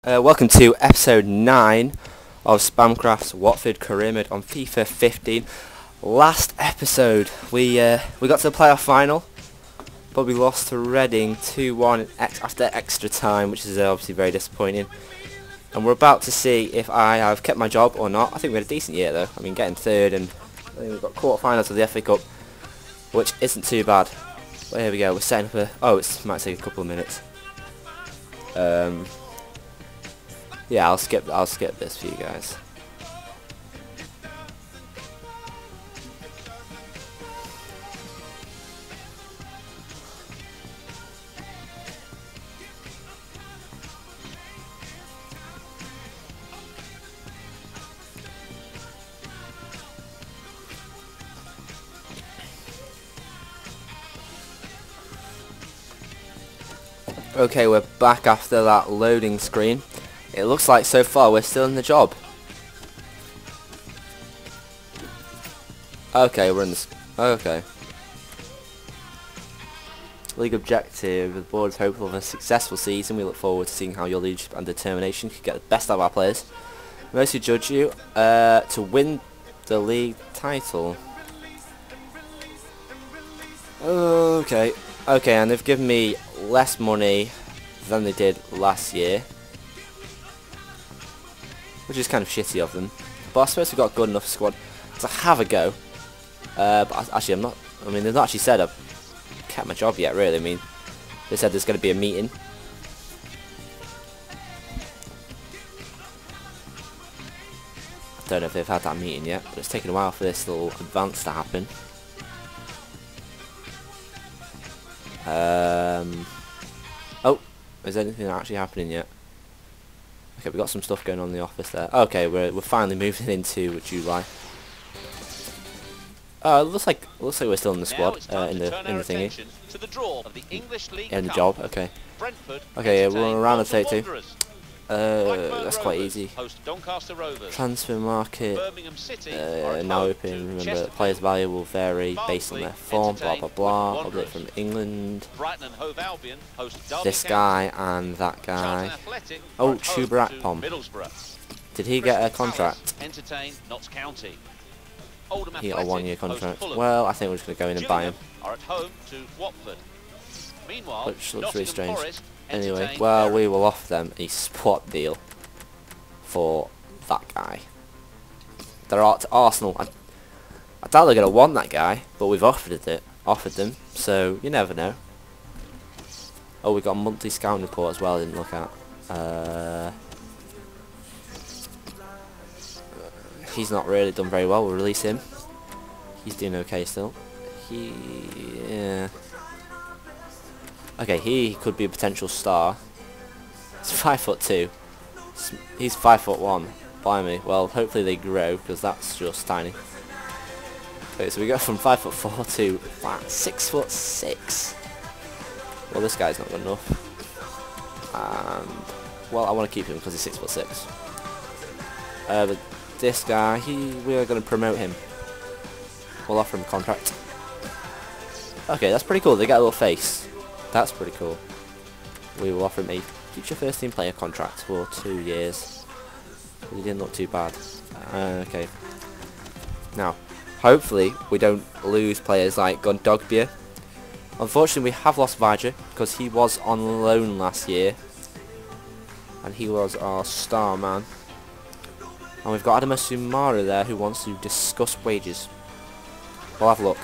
Welcome to episode 9 of Spamcraft's Watford career mode on FIFA 15. Last episode we got to the playoff final, but we lost to Reading 2-1 after extra time, which is obviously very disappointing. And we're about to see if I have kept my job or not. I think we had a decent year though. I mean, getting third, and I think we've got quarterfinals of the FA Cup, which isn't too bad. But here we go. We're setting up a. Oh, it might take a couple of minutes. Yeah, I'll skip this for you guys. Okay, we're back after that loading screen. It looks like so far we're still in the job. Okay, we're in this. Okay. League objective. The board is hopeful of a successful season. We look forward to seeing how your leadership and determination can get the best out of our players. We mostly judge you to win the league title. Okay. Okay, and they've given me less money than they did last year, which is kind of shitty of them. But I suppose we've got a good enough squad to have a go. But actually, I'm not. I mean, they've not actually said I've kept my job yet. Really, I mean, they said there's going to be a meeting. I don't know if they've had that meeting yet, but it's taken a while for this little advance to happen. Oh, is anything actually happening yet? Okay, we've got some stuff going on in the office there. Okay, we're finally moving into July. It looks like we're still in the squad, in the thingy, in the job. Okay. Okay, yeah, we're around the 32. That's quite easy. Transfer market now open. Remember, players' value will vary based on their form. Blah blah blah. Update from England. This guy and that guy. Oh, Chubarakpom. Did he get a contract? He got a 1-year contract. Well, I think we're just going to go in and buy him. Which looks really strange. Anyway, well, we will offer them a swap deal for that guy. They're at Arsenal. I doubt they're going to want that guy, but we've offered them, so you never know. Oh, we've got a monthly scouting report as well I didn't look at. He's not really done very well. We'll release him. He's doing okay still. Yeah. Okay, he could be a potential star. He's 5'2". He's 5'1". Blimey. Well, hopefully they grow, because that's just tiny. Okay, so we go from 5'4" to 6'6". Well, this guy's not good enough. And well, I want to keep him because he's 6'6". But this guy, we are going to promote him. We'll offer him a contract. Okay, that's pretty cool. They get a little face. That's pretty cool. We will offer him a future first team player contract for 2 years. He didn't look too bad. Okay. Now, hopefully we don't lose players like Gondogbia. Unfortunately, we have lost Vaja because he was on loan last year, and he was our star man. And we've got Adama Sumara there who wants to discuss wages. We'll have a look.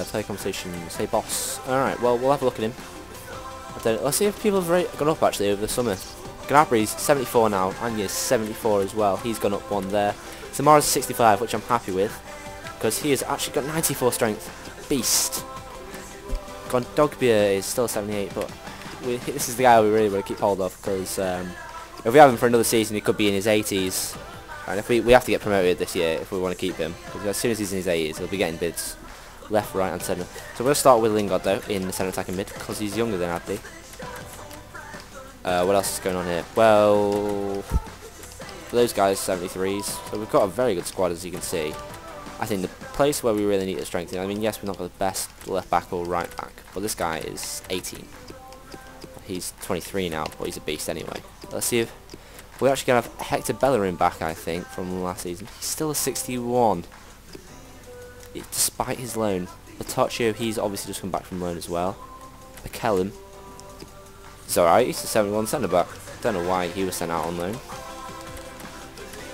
Play conversations. Hey boss. Alright, well, we'll have a look at him. Let's see if people have gone up actually over the summer. Gnabry's 74 now, and he's 74 as well. He's gone up one there. Samara's 65, which I'm happy with, because he has actually got 94 strength. Beast. Gondogbia is still 78, but this is the guy we really want to keep hold of, because if we have him for another season, he could be in his 80s. And if we have to get promoted this year if we want to keep him, because as soon as he's in his 80s, he'll be getting bids left, right, and centre. So we're going to start with Lingard though in the centre attacking mid, because he's younger than Addy. What else is going on here? Well, those guys 73s. So we've got a very good squad, as you can see. I think the place where we really need to strengthen, I mean, yes, we're not got the best left back or right back, but this guy is 18. he's 23 now, but he's a beast anyway. Let's see if we're actually going to have Hector Bellerin back, I think, from last season. He's still a 61, despite his loan. Patocchio, he's obviously just come back from loan as well. McKellum, he's alright, he's a 71 centre-back. Don't know why he was sent out on loan.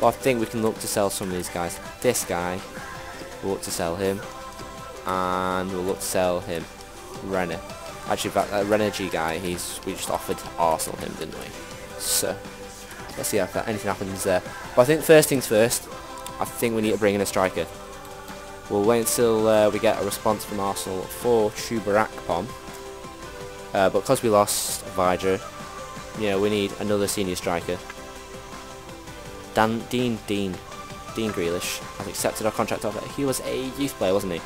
But I think we can look to sell some of these guys. This guy, we'll look to sell him. And we'll look to sell him. Renner. Actually, that Renner G guy, we just offered Arsenal him, didn't we? So, let's see if anything happens there. But I think first things first, I think we need to bring in a striker. We'll wait until we get a response from Arsenal for Chubarakpom. But because we lost Vidra, you know, we need another senior striker. Dean Grealish has accepted our contract offer. He was a youth player, wasn't he?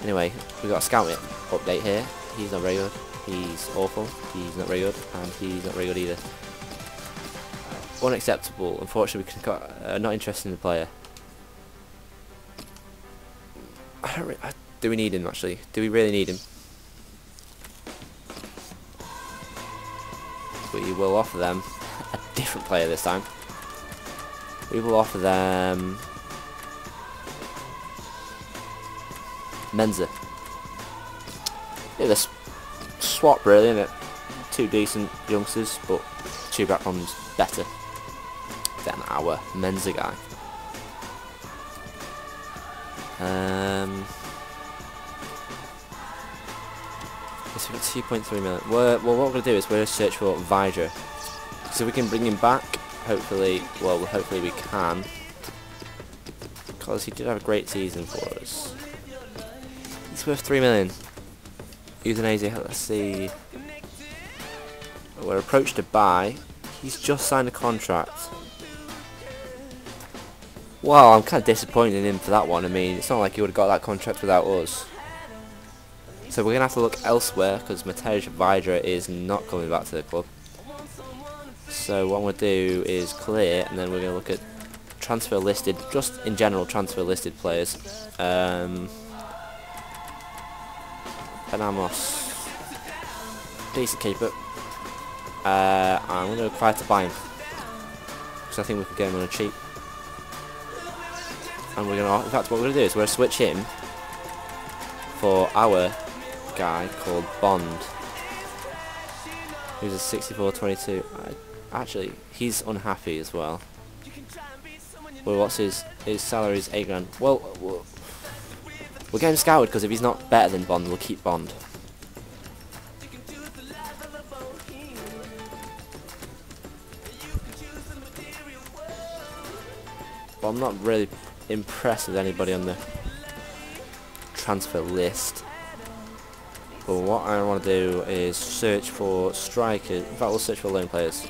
Anyway, we got a scout update here. He's not very good. He's awful. He's not very good, and he's not very good either. Unacceptable. Unfortunately, we got not interested in the player. Do we need him actually? Do we really need him? We will offer them a different player this time. We will offer them Menza. Yeah, this swap really, isn't it? Two decent youngsters, but Chubarakpom's better than our Menza guy. So we've got 2.3 million. Well, what we're going to do is we're going to search for Vidra. So we can bring him back, hopefully, well, hopefully we can. Because he did have a great season for us. He's worth 3 million. Euthanasia, let's see. We're approached to buy. He's just signed a contract. Well, I'm kind of disappointed in him for that one. I mean, it's not like he would have got that contract without us. So we're going to have to look elsewhere because Matej Vidra is not coming back to the club. So what I'm going to do is clear, and then we're going to look at transfer listed, just in general transfer listed players. Benamos, decent keeper. I'm going to try to buy him because I think we could get him on a cheap. And we're going to, in fact, what we're going to do is we're going to switch him for our guy called Bond, who's a 64-22. Actually, he's unhappy as well. Well, what's his salary is 8 grand. Well, we're getting scouted because if he's not better than Bond, we'll keep Bond. But I'm not really impressed with anybody on the transfer list. But what I want to do is search for strikers. In fact, we'll search for loan players.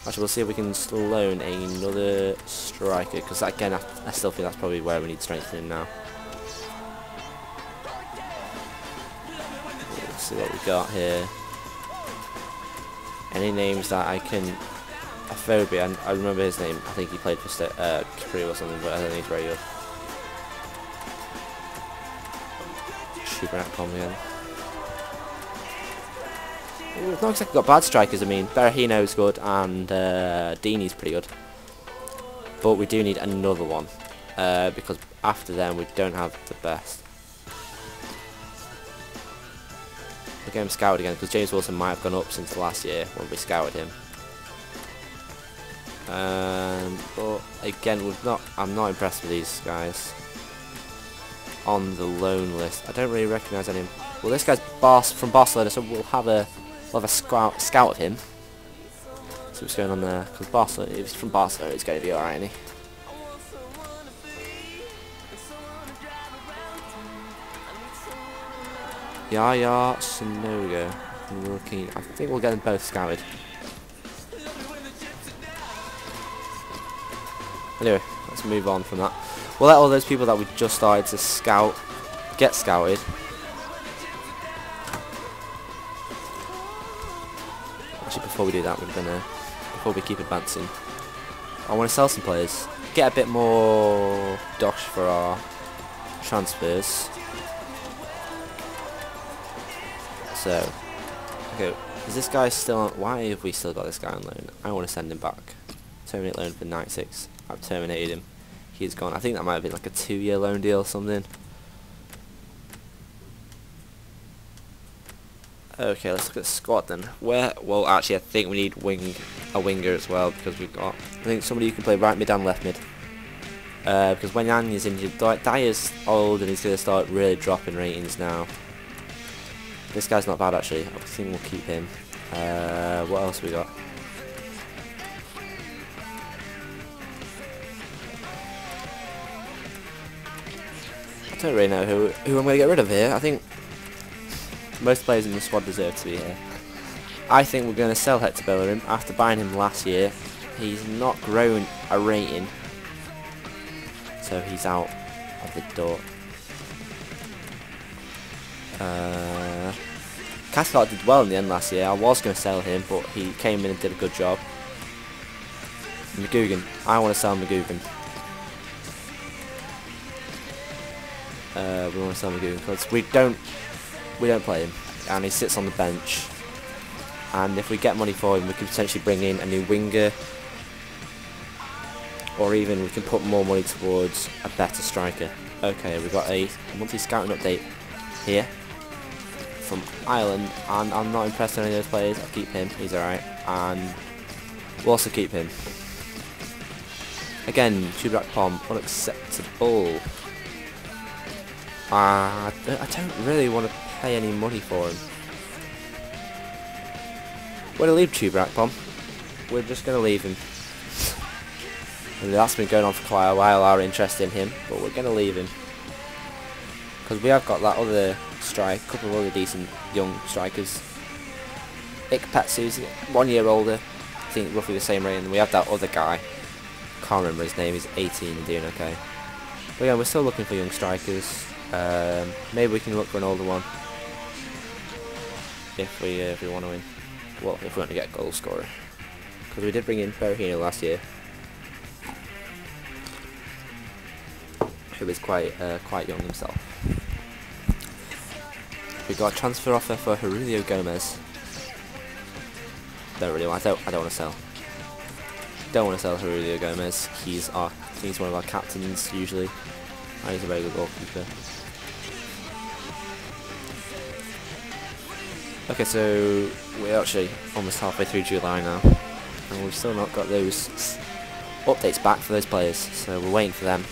Actually, we'll see if we can loan another striker, because again, I still think that's probably where we need strengthening now. Let's see what we got here. Any names that I can... Aphobia, I remember his name. I think he played for Capri or something, but I don't think he's very good. Chubarakpom again. We've not exactly got bad strikers. I mean, Berahino's good and Dini's pretty good. But we do need another one because after them we don't have the best. We're getting scouted again because James Wilson might have gone up since last year when we scouted him. But again, I'm not impressed with these guys on the loan list. I don't really recognise any. Well, this guy's from Barcelona, so we'll have a scout of him. See what's going on there. Because Barcelona, if he's from Barcelona, it's going to be alright, isn't he? Yaya Sonogo. I think we'll get them both scouted. Anyway, let's move on from that. We'll let all those people that we just started to scout get scouted. Actually, before we do that, we're gonna, before we keep advancing, I want to sell some players, get a bit more dosh for our transfers. So Okay, is this guy still on? Why have we still got this guy on loan? I want to send him back. Terminate loan for 96. I've terminated him. He's gone. I think that might have been like a 2-year loan deal or something. Okay, let's look at the squad then. Well, actually, I think we need a winger as well, because we've got, I think, somebody who can play right mid and left mid. Because when Yang is injured, Dyer's old and he's going to start really dropping ratings now. This guy's not bad actually. I think we'll keep him. What else have we got? I don't really know who I'm going to get rid of here. I think most players in the squad deserve to be here. I think we're going to sell Hector Bellerin after buying him last year. He's not grown a rating, so he's out of the door. Cathcart did well in the end last year. I was going to sell him, but he came in and did a good job. McGugan. I want to sell McGugan. We want to sell McGugan because we don't play him, and he sits on the bench. And if we get money for him, we could potentially bring in a new winger, or even we can put more money towards a better striker. Okay, we've got a monthly scouting update here from Ireland, and I'm not impressed with any of those players. I'll keep him, he's alright, and we'll also keep him. Again, Chubak Pom, unacceptable. I don't really want to pay any money for him. We're going to leave Chubak Pom. We're just going to leave him. And that's been going on for quite a while, our interest in him, but we're going to leave him. Because we have got that other couple of other decent young strikers. Ikpetsu's 1 year older, I think roughly the same rating. We have that other guy, can't remember his name, he's 18 and doing okay. But yeah, we're still looking for young strikers. Maybe we can look for an older one if we want to win. Well, if we want to get a goal scorer, because we did bring in Berahino last year, who is quite young himself. We got a transfer offer for Julio Gomez. Don't really want. I don't want to sell. Don't want to sell Julio Gomez. He's one of our captains usually, and he's a very good goalkeeper. Okay, so we're actually almost halfway through July now, and we've still not got those updates back for those players, so we're waiting for them.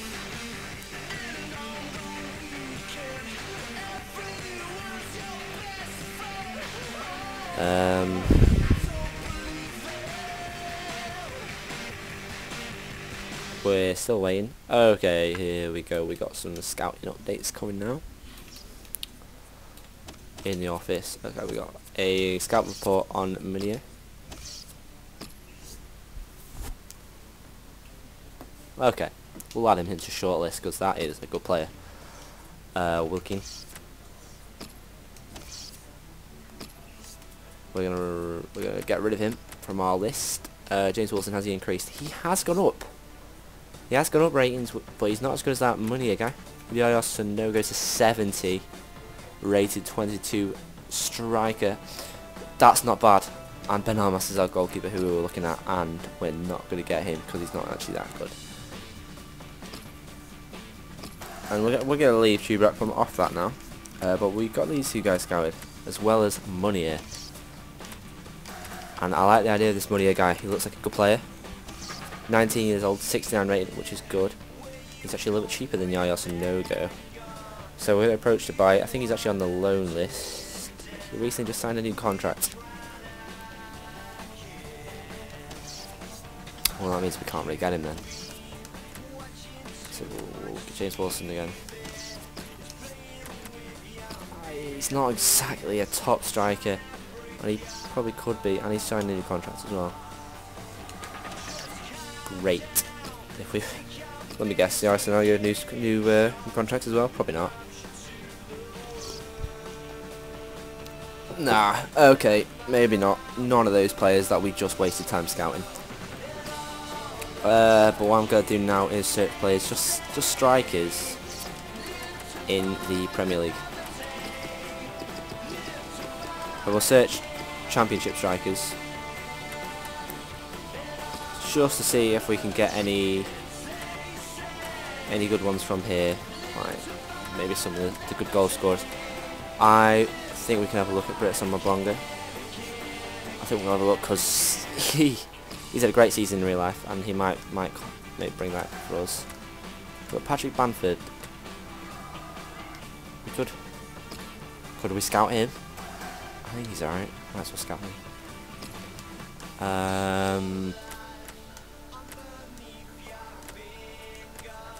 We're still waiting. Okay, here we go. We got some scouting updates coming now. In the office. Okay, we got a scout report on Meunier. Okay, we'll add him into shortlist because that is a good player. Wilkin. We're gonna get rid of him from our list. James Wilson, has he increased? He has gone up. He has gone up ratings, but he's not as good as that Meunier guy. Yayos no goes to 70. Rated 22 striker. That's not bad. And Ben Armas is our goalkeeper who we were looking at, and we're not going to get him because he's not actually that good. And we're going to leave Chubak from off that now. But we've got these two guys scouted, as well as Meunier. And I like the idea of this Meunier guy. He looks like a good player. 19 years old, 69 rated, which is good. He's actually a little bit cheaper than Yayos and No-Go. So we're going to approach to buy. I think he's actually on the loan list. He recently just signed a new contract. Well, that means we can't really get him then. So we'll get James Wilson again. He's not exactly a top striker, and he probably could be, and he's signed a new contract as well. Great. If we, let me guess, the Arsenal get a new contract as well? Probably not. Nah, okay, maybe not. None of those players that we just wasted time scouting. But what I'm going to do now is search players, just strikers in the Premier League. But we'll search Championship strikers, just to see if we can get any good ones from here, like maybe some of the good goal scorers. I think we can have a look at Britt Summerblonga. I think we'll have a look because he's had a great season in real life, and he might bring that for us. But Patrick Bamford, could we scout him? I think he's alright. Might as well scout him.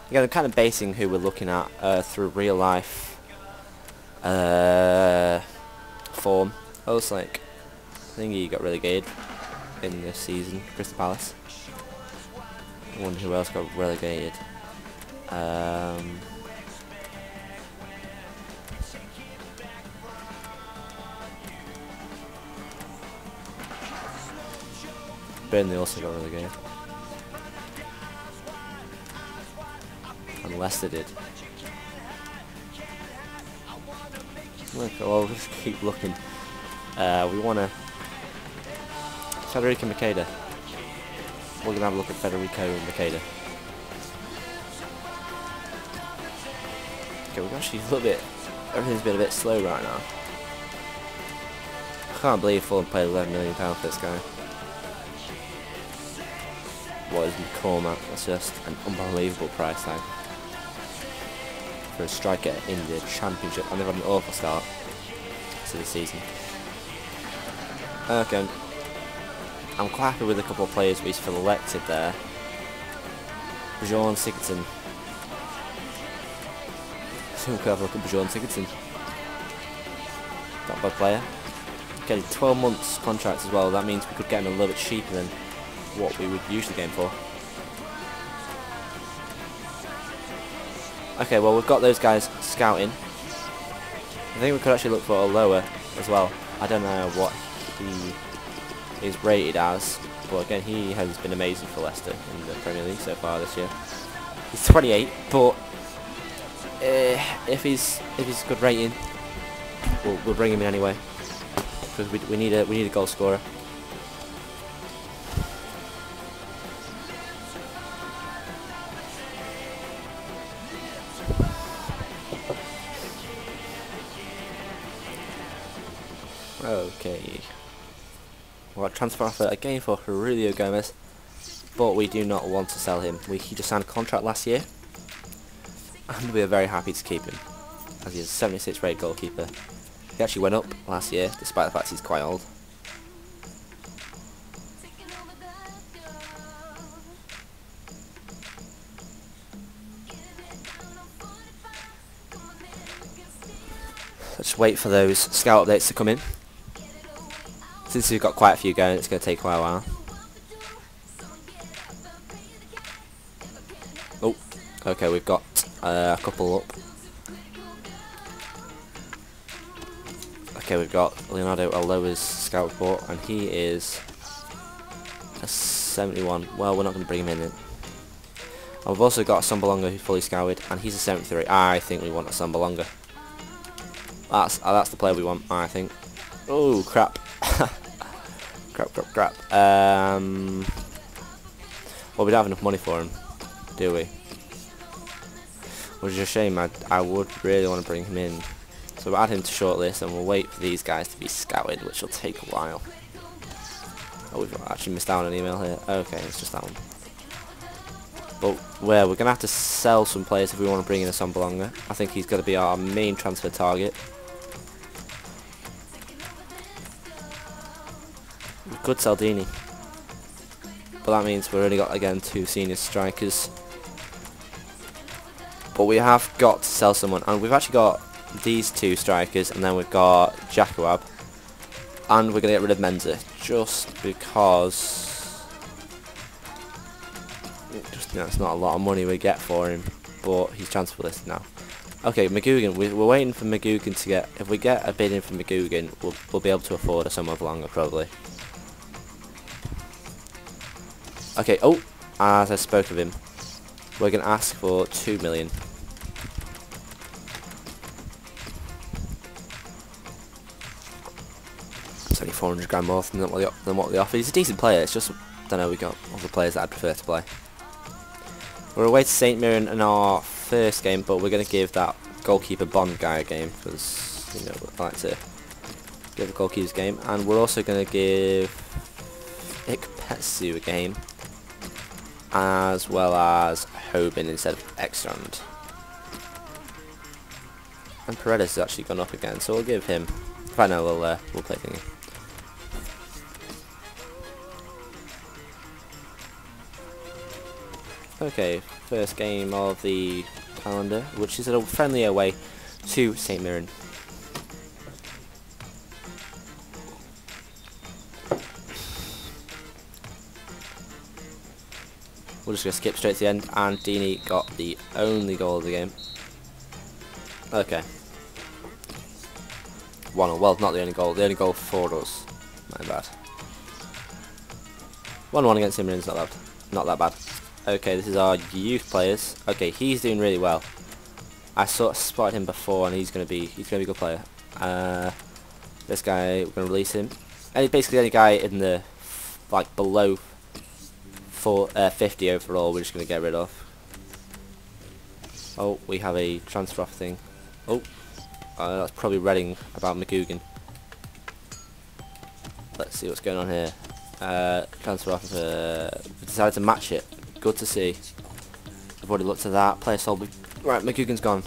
Again, I'm kind of basing who we're looking at through real life form. Looks like I think he got relegated in this season, Crystal Palace. I wonder who else got relegated. Burnley also got relegated. And Leicester did. Look, we'll just keep looking. We want to... Federico Makeda. We're going to have a look at Federico Makeda. Okay, we've actually a little bit... Everything's been a bit slow right now. I can't believe Fulham paid £11 million for this guy. What is McCormack? That's just an unbelievable price tag for a striker in the Championship, and they've had an awful start to the season. Okay, I'm quite happy with a couple of players we've selected there. Bjorn Sigurdsson. I think we could have a look at Bjorn Sigurdsson. Not a bad player. Getting 12 months contract as well. That means we could get him a little bit cheaper than what we would usually get him for. Okay, well, we've got those guys scouting. I think we could actually look for a lower as well. I don't know what he is rated as, but again, he has been amazing for Leicester in the Premier League so far this year. He's 28, but if he's good rating, we'll bring him in anyway, because we need a goal scorer. Okay, we've got a transfer offer again for Julio Gomez, but we do not want to sell him. He just signed a contract last year, and we are very happy to keep him, as he's a 76 rated goalkeeper. He actually went up last year, despite the fact he's quite old. Let's wait for those scout updates to come in. Since we've got quite a few going, it's going to take quite a while. Oh, okay, we've got a couple up. Okay, we've got Leonardo Aloa's scout report, and he is a 71. Well, we're not going to bring him in. And we've also got a Sambalonga who's fully scouted, and he's a 73. I think we want a Sambalonga. That's the player we want, I think. Oh, crap. crap. Well, we don't have enough money for him, do we? Which is a shame. I would really want to bring him in. So we'll add him to shortlist, and we'll wait for these guys to be scouted, which will take a while. Oh, we've actually missed out on an email here. Okay, it's just that one. But we're going to have to sell some players if we want to bring in a Sambalonga. I think he's going to be our main transfer target. We could sell Dini, but that means we've only got, again, 2 senior strikers. But we have got to sell someone, and we've actually got these 2 strikers, and then we've got Jakawab, and we're going to get rid of Menza, just because it's not a lot of money we get for him, but he's transfer listed now. Okay, McGugan, we're waiting for McGugan to get, if we get a bid in for McGugan, we'll be able to afford a sum of longer, probably. Okay, oh, as I spoke of him, we're going to ask for 2 million. It's only 400 grand more than what they offer. He's a decent player. It's just, don't know, we got other players that I'd prefer to play. We're away to St Mirren in our first game, but we're going to give that goalkeeper Bond guy a game because, you know, I like to give the goalkeepers a game, and we're also going to give Ikpetsu a game, as well as Hoban instead of Ekstrand. And Paredes has actually gone up again, so we'll give him. Right now, we'll play thingy. Okay, first game of the calendar, which is a friendly away to St Mirren. We're just going to skip straight to the end, and Dini got the only goal of the game. Okay. 1-0, well, not the only goal for us. My bad. 1-1 against St Mirren's not that bad. Okay, this is our youth players. Okay, he's doing really well. I sort of spotted him before, and he's gonna be a good player. This guy, we're gonna release him. And basically any guy in the like below 50 overall, we're just gonna get rid of. Oh, we have a transfer offer thing. Oh, that's probably Reading about McGugan. Let's see what's going on here. Transfer offer. We decided to match it. Good to see. I've already looked at that. Player sold. Right, McGugan's gone.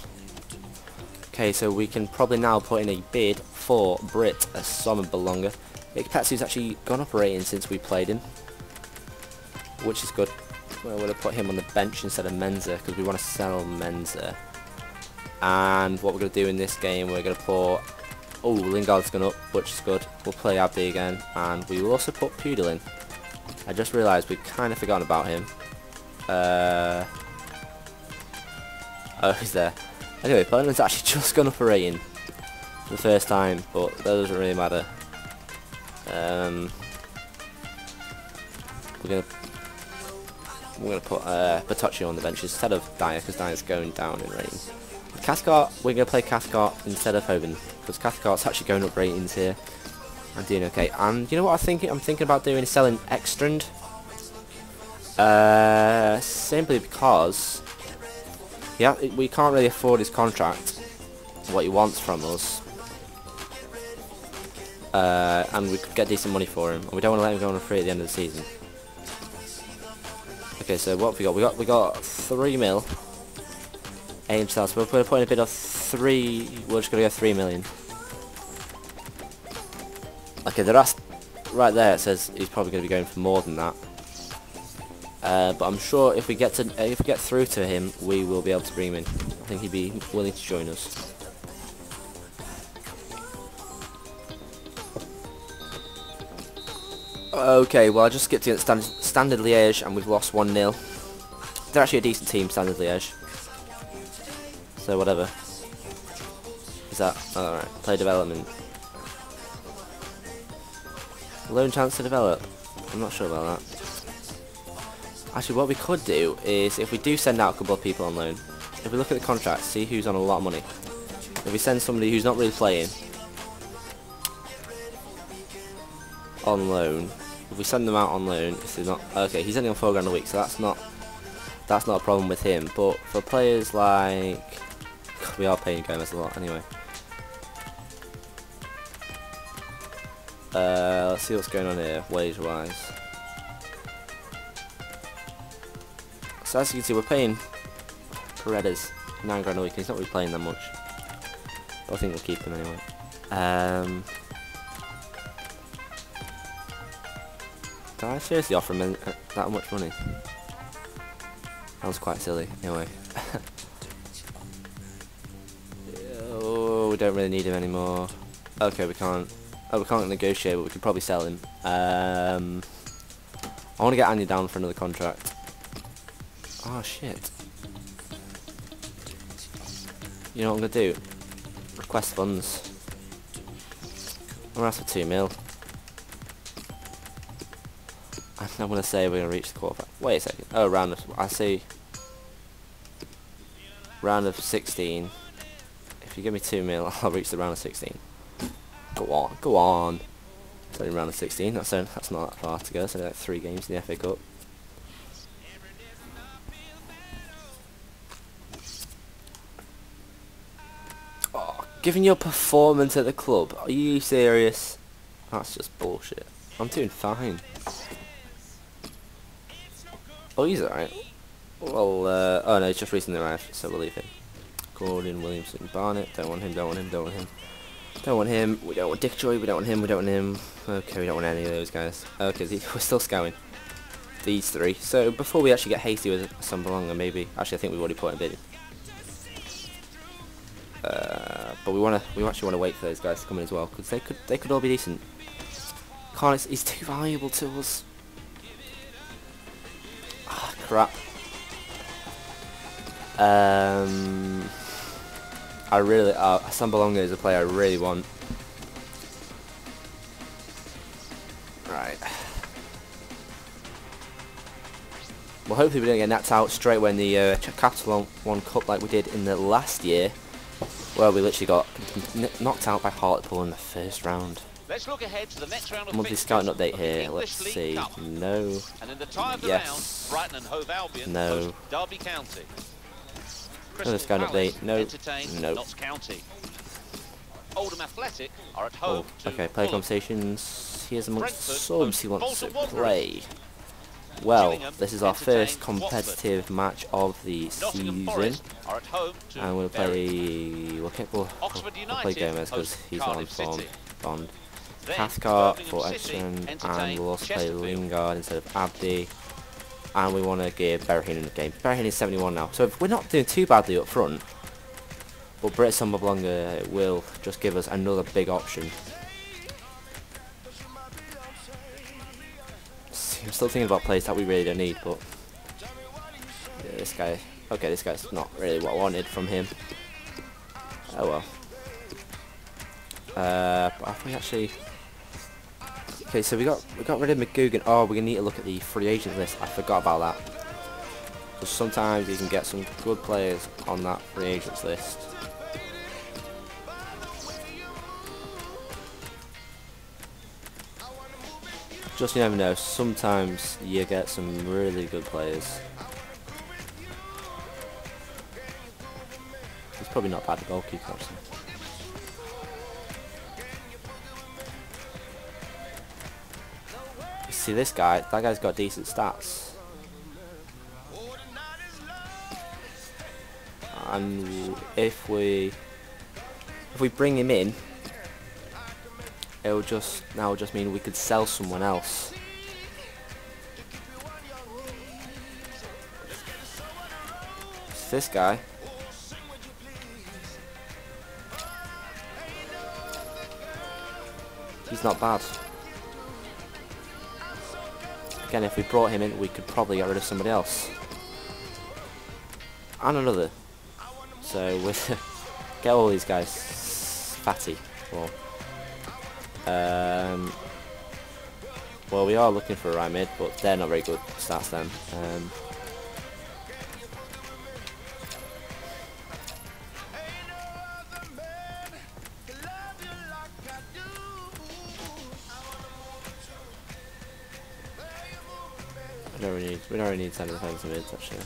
Okay, so we can probably now put in a bid for Brit as Summer Belonger. Ikpetsu's actually gone up a rating since we played him, which is good. We're going to put him on the bench instead of Menza because we want to sell Menza. And what we're going to do in this game, we're going to put... Oh, Lingard's gone up, which is good. We'll play Abdi again, and we will also put Pudel in. I just realised we've kind of forgotten about him. Oh, he's there. Anyway, Permanent's actually just gone up a rating for the first time, but that doesn't really matter. We're gonna put Bertocci on the bench instead of Dyer because Dyer's going down in rating. Cathcart, we're gonna play Cathcart instead of Hoban because Cathcart's actually going up ratings here. I'm doing okay, and you know what I'm thinking about doing is selling Ekstrand. Simply because we can't really afford his contract, what he wants from us, and we could get decent money for him, and we don't want to let him go on a free at the end of the season. Okay, so what have we got? We got 3 mil. Aim sales. We're going to put in a bid of 3. We're just going to go 3 million. Okay, the rest right there, it says he's probably going to be going for more than that. But I'm sure if we get through to him, we will be able to bring him in. I think he'd be willing to join us. Okay, well I just skipped to Standard Liège and we've lost 1-0. They're actually a decent team, Standard Liège. So whatever. Is that alright? Play development. Loan chance to develop. I'm not sure about that. Actually, what we could do is, if we do send out a couple of people on loan, if we look at the contracts, see who's on a lot of money. If we send somebody who's not really playing on loan, if we send them out on loan, if they're not okay, he's only on £4 grand a week, so that's not a problem with him. But for players like, we are paying Gomez a lot anyway. Let's see what's going on here, wage-wise. So as you can see, we're paying Paredes £9 grand a week. He's not really playing that much, but I think we'll keep him anyway. Did I seriously offer him that much money? That was quite silly. Anyway. Oh, we don't really need him anymore. Okay, we can't. Oh, we can't negotiate, but we could probably sell him. I want to get Anya down for another contract. Oh shit. You know what I'm gonna do? Request funds. I'm gonna ask for 2 mil. I'm gonna say we're gonna reach the quarter. Wait a second. Oh, round of. I see. Round of 16. If you give me 2 mil, I'll reach the round of 16. Go on, go on. It's only round of 16. That's not that far to go. So like 3 games in the FA Cup. Oh, given your performance at the club, are you serious? That's just bullshit. I'm doing fine. Oh, he's alright. Well, oh no, he's just recently arrived, so we'll leave him. Gordon, Williamson, Barnett. Don't want him. Don't want him. Don't want him. Don't want him. We don't want Dick Joy. We don't want him. We don't want him. Okay, we don't want any of those guys. Okay, we're still scouting these 3. So before we actually get hasty with Sambelonga, maybe. Actually, I think we've already put a bid in. But we actually want to wait for those guys to come in as well, because they could all be decent. Can't. He's too valuable to us. Ah, crap. I really, Sambelonga is a player I really want. Right. Well, hopefully we don't get knocked out straight when the Capital One Cup like we did in the last year, where we literally got knocked out by Hartlepool in the first round. Let's look ahead to the next round of monthly scouting update here. Let's see. No. And in the tie of the yes. round, Brighton and Hove Albion no. Derby County. Another scouting update. No. No. Notts County. Oldham Athletic are at home. Okay, player conversations. Here's amongst the subs he wants to play. Well, this is our first competitive match of the season, and we'll play. We'll play Gomez because he's not on form. Bond, Cathcart for Exton, and we'll also play Lingard instead of Abdi. And we want to give Berahino in the game. Berahino is 71 now, so if we're not doing too badly up front, but Britt Sambelonga will just give us another big option. I'm still thinking about plays that we really don't need, but yeah, this guy. Okay, this guy's not really what I wanted from him. Oh well. But have we actually? Okay, so we got rid of McGugan. Oh, we're gonna need to look at the free agent list. I forgot about that. Because sometimes you can get some good players on that free agents list. Just you never know. Sometimes you get some really good players. He's probably not bad at goalkeeper, actually. See this guy? That guy's got decent stats. And if we bring him in, it'll just mean we could sell someone else. It's this guy. He's not bad. Again, if we brought him in, we could probably get rid of somebody else. And another. So we'll get all these guys fatty. Well, we are looking for a right mid, but they're not very good stats then. We don't really need centre defensive mids actually.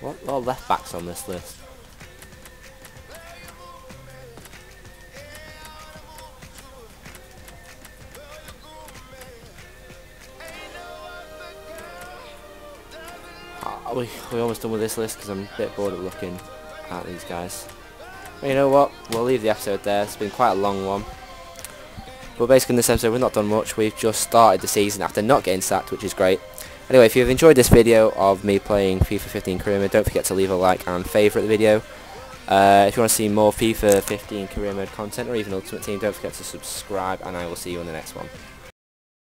What are left backs on this list? We're almost done with this list because I'm a bit bored of looking at these guys. But you know what? We'll leave the episode there. It's been quite a long one. But basically in this episode we've not done much. We've just started the season after not getting sacked, which is great. Anyway, if you've enjoyed this video of me playing FIFA 15 Career Mode, don't forget to leave a like and favourite the video. If you want to see more FIFA 15 Career Mode content or even Ultimate Team, don't forget to subscribe, and I will see you in the next one.